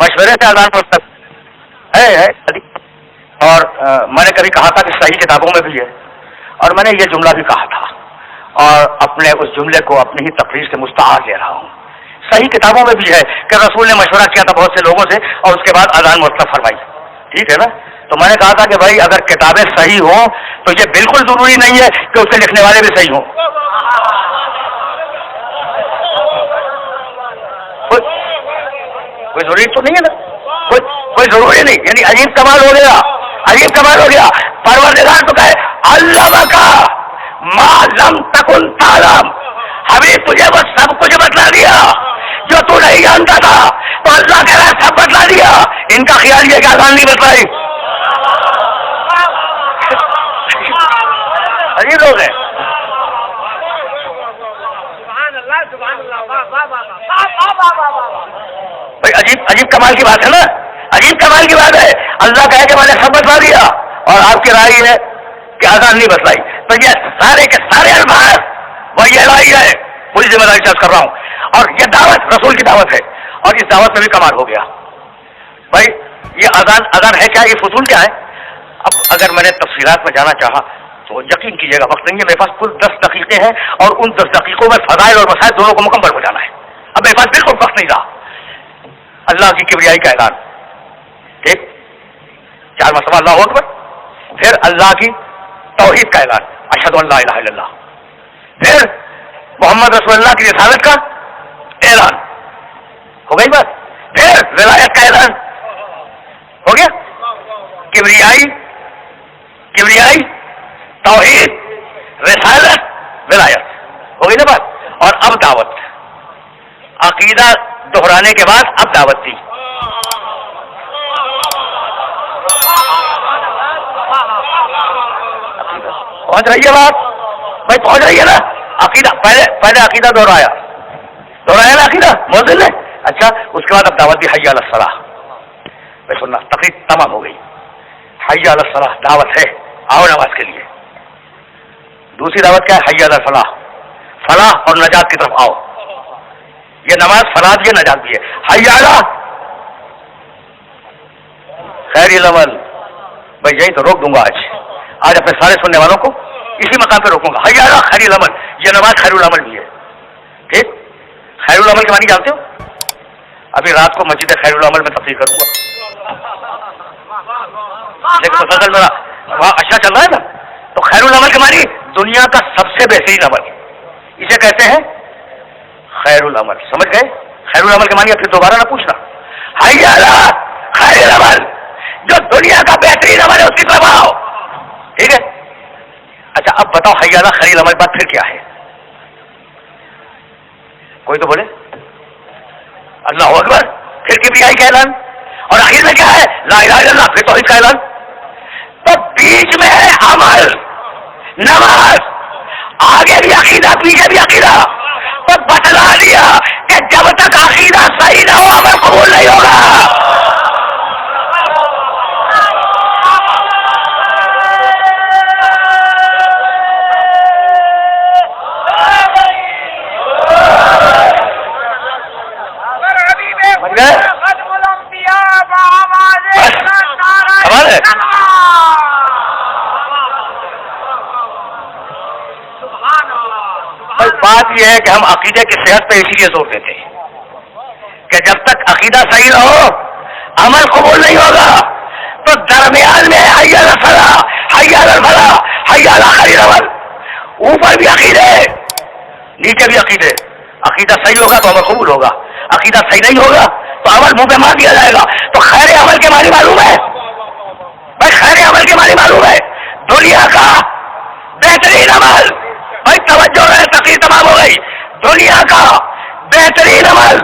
مشورے سے اذان مرتب ہے. اور میں نے کبھی کہا تھا کہ صحیح کتابوں میں بھی ہے, اور میں نے یہ جملہ بھی کہا تھا اور اپنے اس جملے کو اپنی ہی تقریر سے مستعار لے رہا ہوں. صحیح کتابوں میں بھی ہے کہ رسول نے مشورہ کیا تھا بہت سے لوگوں سے اور اس کے بعد اذان مرتب فرمائی. ٹھیک ہے نا؟ تو میں نے کہا تھا کہ بھائی اگر کتابیں صحیح ہوں تو یہ بالکل ضروری نہیں ہے کہ اسے لکھنے والے بھی صحیح ہوں. کوئی ضروری تو نہیں ہے نا, کوئی ضروری نہیں. یعنی عجیب کمال ہو گیا. پروردگار تو کہے علمہ کا ما لم تکن تعلم, حبیب تجھے وہ سب کچھ بتلا دیا جو تو نہیں جانتا تھا. تو اللہ کہہ رہا ہے سب بتلا دیا. ان کا خیال یہ کہ آسان نہیں بتلائی. عجیب لوگ ہیں. بھائی عجیب کمال کی بات ہے نا, عجیب کمال کی بات ہے. اللہ کہے کہ میں نے سب بتلا دیا اور آپ کی رائے ہے کہ آزان نہیں بتلائی. تو یہ سارے کے سارے الفاظ وہی رائے ہے, پوری ذمہ داری چارج کر رہا ہوں. اور یہ دعوت رسول کی دعوت ہے, اور اس دعوت میں بھی کمال ہو گیا. بھائی یہ اذان ہے کیا, یہ فضول کیا ہے؟ اب اگر میں نے تفصیلات میں جانا چاہا تو یقین کیجیے گا وقت نہیں ہے میرے پاس. کل 10 دقیقے ہیں اور ان 10 دقیقوں میں فضائل اور مسائل دونوں کو مکمل ہو جانا ہے. اب میرے پاس بالکل وقت نہیں رہا. اللہ کی کبریائی کا اعلان, ٹھیک, 4 مرتبہ اللہ اکبر. پھر اللہ کی توحید کا اعلان, اشہد ان لا الہ الا اللہ. پھر محمد رسول اللہ کی رسالت کا اعلان, ہو گئی بات. پھر ولایت کا اعلان ہو گیا. کبریائی توحید رسالت ولایت ہو گئی نا بات. اور اب دعوت, عقیدہ دہرانے کے بعد اب دعوت تھی. پہنچ رہی ہے بات بھائی, پہنچ رہی ہے نا. عقیدہ پہلے عقیدہ دہرایا نا عقیدہ موزل نے. اچھا اس کے بعد اب دعوت بھی حی علی الصلاح. میں سننا تقریر تمام ہو گئی. حی علی الصلاح دعوت ہے, آؤ نماز کے لیے. دوسری دعوت کیا ہے؟ حی علی الفلاح, فلاح اور نجات کی طرف آؤ. یہ نماز فلاح بھی ہے نجات بھی ہے. حی علی خیر العمل. بھائی یہی تو روک دوں گا آج اپنے سارے سننے والوں کو اسی مقام پہ روکوں گا. حی علی خیر العمل, یہ نماز خیر العمل بھی ہے. ٹھیک, خیر العمل کے معنی جانتے ہو؟ ابھی رات کو مسجد خیر العمل میں تفصیل کروں گا, لیکن مسلسل میرا وہاں اچھا چل رہا ہے نا. تو خیر العمل کے معنی دنیا کا سب سے بہترین عمل, اسے کہتے ہیں خیر العمل. سمجھ گئے؟ خیر العمل کے معنی پھر دوبارہ نہ پوچھنا. حی علی خیر العمل, جو دنیا کا بہترین عمل ہے اس کی طرف آؤ. ٹھیک ہے. اچھا اب بتاؤ حی علی خیر العمل بات پھر کیا ہے؟ کوئی تو بولے. اللہ اکبر, پھر کبریائی کا اعلان, اور آخر میں کیا ہے؟ لا الہ الا اللہ, پھر توحید کا اعلان. تو بیچ میں ہے عمل, نماز, آگے بھی عقیدہ پیچھے بھی عقیدہ. تو بتلا دیا کہ جب تک عقیدہ صحیح نہ ہو عمل قبول نہیں ہوگا. بات یہ ہے کہ ہم عقیدے کی صحت پہ اسی لیے زور دیتے ہیں کہ جب تک عقیدہ صحیح نہ ہو عمل قبول نہیں ہوگا. تو درمیان میں حی علی الفلاح, حی علی الفلاح, حی علی خیر العمل. اوپر بھی عقیدے نیچے بھی عقیدے. عقیدہ صحیح ہوگا تو عمل قبول ہوگا, عقیدہ صحیح نہیں ہوگا تو عمل منہ پہ مار دیا جائے گا. تو خیر عمل کے معنی معلوم ہے بھائی, خیر عمل کے معنی معلوم ہے دنیا کا بہترین عمل. بھائی توجہ ہے, تقریر تمام ہو گئی. دنیا کا بہترین عمل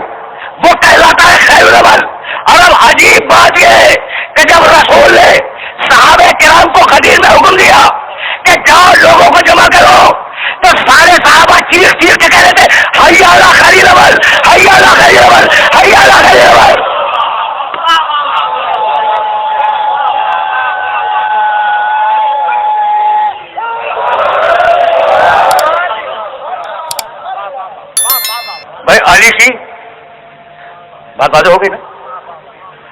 وہ کہلاتا ہے خیر العمل. اور اب عجیب بات یہ ہے کہ جب رسول نے صحابہ کرام کو غدیر میں حکم دیا کہ جاؤ لوگوں کو جمع کرو, تو سارے صحابہ چیخ کے کہہ رہے تھے حی علی خیر العمل, حی علی خیر العمل, حی علی خیر العمل. بھائی علی کی بات واضح ہو گئی نا.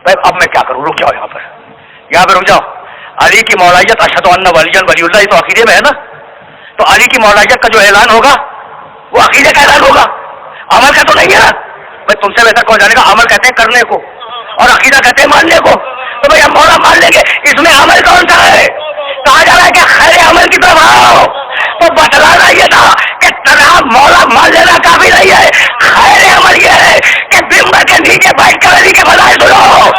بھائی اب میں کیا کروں, رک جاؤ یہاں پہ رک جاؤ. علی کی مولائیت اشہد ان ولی اللہ, یہ تو عقیدے میں ہے نا. تو علی کی مولائیت کا جو اعلان ہوگا وہ عقیدے کا اعلان ہوگا, عمل کا تو نہیں ہے نا. بھائی تم سے بہتر کون جانے گا. عمل کہتے ہیں کرنے کو اور عقیدہ کہتے ہیں ماننے کو. تو بھائی ہم مولا مان لیں گے, اس میں عمل کون سا ہے؟ کہا جا رہا ہے کہ خیر عمل کی طرف آؤ. تو بتلانا یہ تھا کہ تنہا مولا مان لینا کافی نہیں ہے. خیر عمل یہ ہے کہ ممبر کے نیچے بیٹھ کر علی کے فضائل سنو.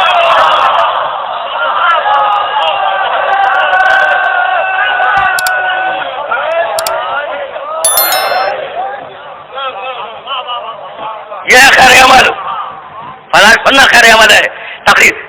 یہ خیر عمل, فلاح سننا خیر عمل ہے. تقریر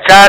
4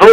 2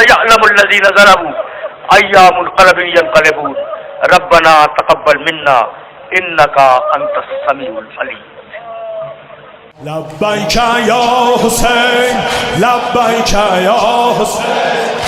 سيعلم الذين ظلموا أيّ منقلب ينقلبون ربنا تقبل منا إنك أنت السميع العليم. لبیک یا حسین لبیک یا حسین